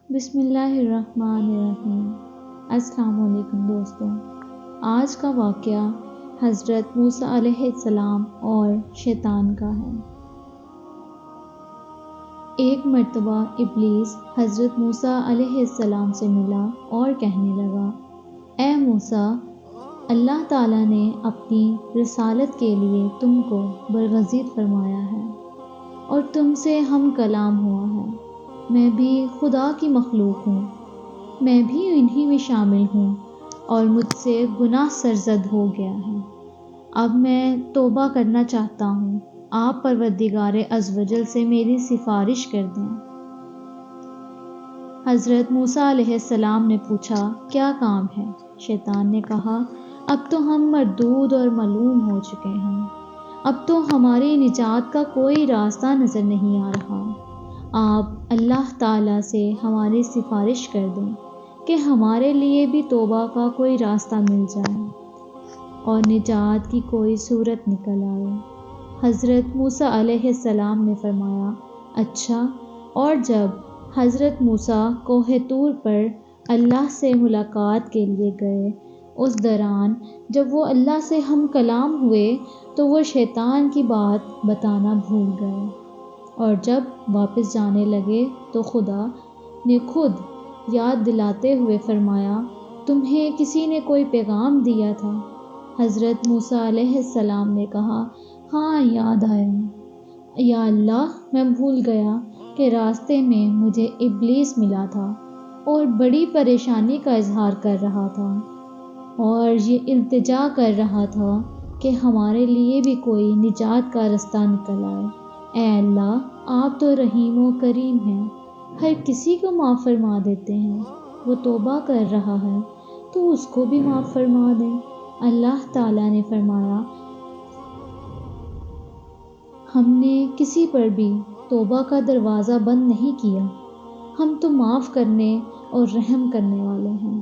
بسم اللہ الرحمن الرحیم۔ السلام علیکم دوستوں۔ آج کا واقعہ حضرت موسیٰ علیہ السلام اور شیطان کا ہے۔ ایک مرتبہ ابلیس حضرت موسیٰ علیہ السلام سے ملا اور کہنے لگا، اے موسیٰ، اللہ تعالیٰ نے اپنی رسالت کے لیے تم کو برگزید فرمایا ہے اور تم سے ہم کلام ہوا ہے۔ میں بھی خدا کی مخلوق ہوں، میں بھی انہی میں شامل ہوں اور مجھ سے گناہ سرزد ہو گیا ہے۔ اب میں توبہ کرنا چاہتا ہوں، آپ پروردگار عزوجل سے میری سفارش کر دیں۔ حضرت موسیٰ علیہ السلام نے پوچھا، کیا کام ہے؟ شیطان نے کہا، اب تو ہم مردود اور ملوم ہو چکے ہیں، اب تو ہماری نجات کا کوئی راستہ نظر نہیں آ رہا۔ آپ اللہ تعالیٰ سے ہماری سفارش کر دیں کہ ہمارے لیے بھی توبہ کا کوئی راستہ مل جائے اور نجات کی کوئی صورت نکل آئے۔ حضرت موسیٰ علیہ السلام نے فرمایا، اچھا۔ اور جب حضرت موسیٰ کوہ طور پر اللہ سے ملاقات کے لیے گئے، اس دوران جب وہ اللہ سے ہم کلام ہوئے تو وہ شیطان کی بات بتانا بھول گئے، اور جب واپس جانے لگے تو خدا نے خود یاد دلاتے ہوئے فرمایا، تمہیں کسی نے کوئی پیغام دیا تھا؟ حضرت موسیٰ علیہ السلام نے کہا، ہاں یاد آیا، یا اللہ، میں بھول گیا کہ راستے میں مجھے ابلیس ملا تھا اور بڑی پریشانی کا اظہار کر رہا تھا اور یہ التجا کر رہا تھا کہ ہمارے لیے بھی کوئی نجات کا راستہ نکل آئے۔ اے اللہ، آپ تو رحیم و کریم ہیں، ہر کسی کو معاف فرما دیتے ہیں۔ وہ توبہ کر رہا ہے تو اس کو بھی معاف فرما دیں۔ اللہ تعالیٰ نے فرمایا، ہم نے کسی پر بھی توبہ کا دروازہ بند نہیں کیا، ہم تو معاف کرنے اور رحم کرنے والے ہیں۔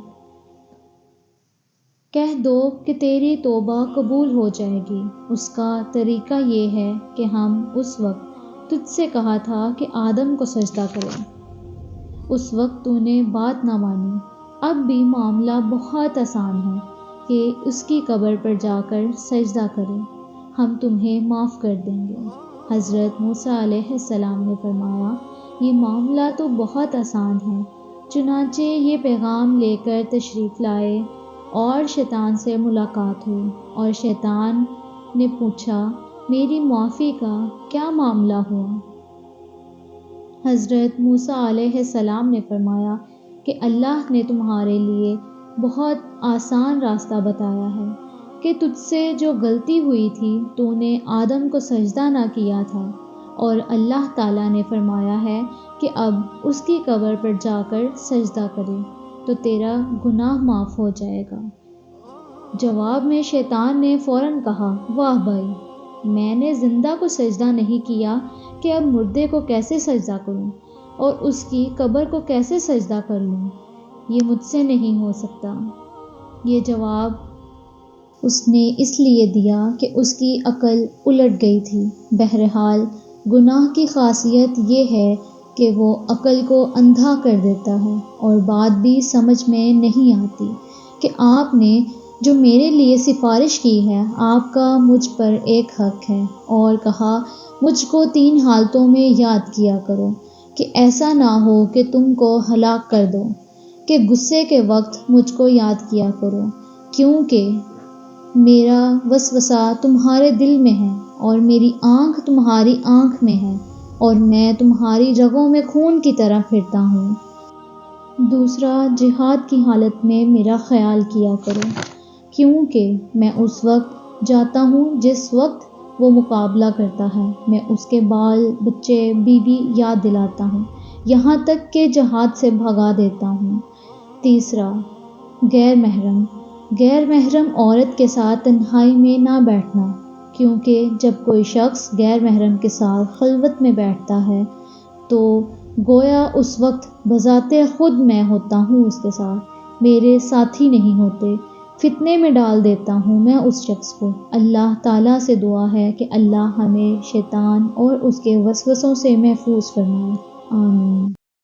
کہہ دو کہ تیری توبہ قبول ہو جائے گی۔ اس کا طریقہ یہ ہے کہ ہم اس وقت تجھ سے کہا تھا کہ آدم کو سجدہ کرے، اس وقت تو نے بات نہ مانی۔ اب بھی معاملہ بہت آسان ہے کہ اس کی قبر پر جا کر سجدہ کرے، ہم تمہیں معاف کر دیں گے۔ حضرت موسیٰ علیہ السلام نے فرمایا، یہ معاملہ تو بہت آسان ہے۔ چنانچہ یہ پیغام لے کر تشریف لائے اور شیطان سے ملاقات ہوئی، اور شیطان نے پوچھا، میری معافی کا کیا معاملہ ہوا؟ حضرت موسیٰ علیہ السلام نے فرمایا کہ اللہ نے تمہارے لیے بہت آسان راستہ بتایا ہے کہ تجھ سے جو غلطی ہوئی تھی، تو نے آدم کو سجدہ نہ کیا تھا، اور اللہ تعالیٰ نے فرمایا ہے کہ اب اس کی قبر پر جا کر سجدہ کرے تو تیرا گناہ معاف ہو جائے گا۔ جواب میں شیطان نے فوراً کہا، واہ بھائی، میں نے زندہ کو سجدہ نہیں کیا کہ اب مردے کو کیسے سجدہ کروں اور اس کی قبر کو کیسے سجدہ کر لوں؟ یہ مجھ سے نہیں ہو سکتا۔ یہ جواب اس نے اس لیے دیا کہ اس کی عقل الٹ گئی تھی۔ بہرحال گناہ کی خاصیت یہ ہے کہ وہ عقل کو اندھا کر دیتا ہے اور بات بھی سمجھ میں نہیں آتی کہ آپ نے جو میرے لیے سفارش کی ہے، آپ کا مجھ پر ایک حق ہے، اور کہا، مجھ کو 3 حالتوں میں یاد کیا کرو کہ ایسا نہ ہو کہ تم کو ہلاک کر دو، کہ غصے کے وقت مجھ کو یاد کیا کرو، کیونکہ میرا وسوسہ تمہارے دل میں ہے اور میری آنکھ تمہاری آنکھ میں ہے اور میں تمہاری رگوں میں خون کی طرح پھرتا ہوں۔ دوسرا، جہاد کی حالت میں میرا خیال کیا کرو، کیونکہ میں اس وقت جاتا ہوں جس وقت وہ مقابلہ کرتا ہے، میں اس کے بال بچے بیوی یاد دلاتا ہوں، یہاں تک کہ جہاد سے بھگا دیتا ہوں۔ تیسرا، غیر محرم عورت کے ساتھ تنہائی میں نہ بیٹھنا، کیونکہ جب کوئی شخص غیر محرم کے ساتھ خلوت میں بیٹھتا ہے تو گویا اس وقت بذات خود میں ہوتا ہوں اس کے ساتھ، میرے ساتھی نہیں ہوتے، فتنے میں ڈال دیتا ہوں میں اس شخص کو۔ اللہ تعالیٰ سے دعا ہے کہ اللہ ہمیں شیطان اور اس کے وسوسوں سے محفوظ فرمائے، آمین۔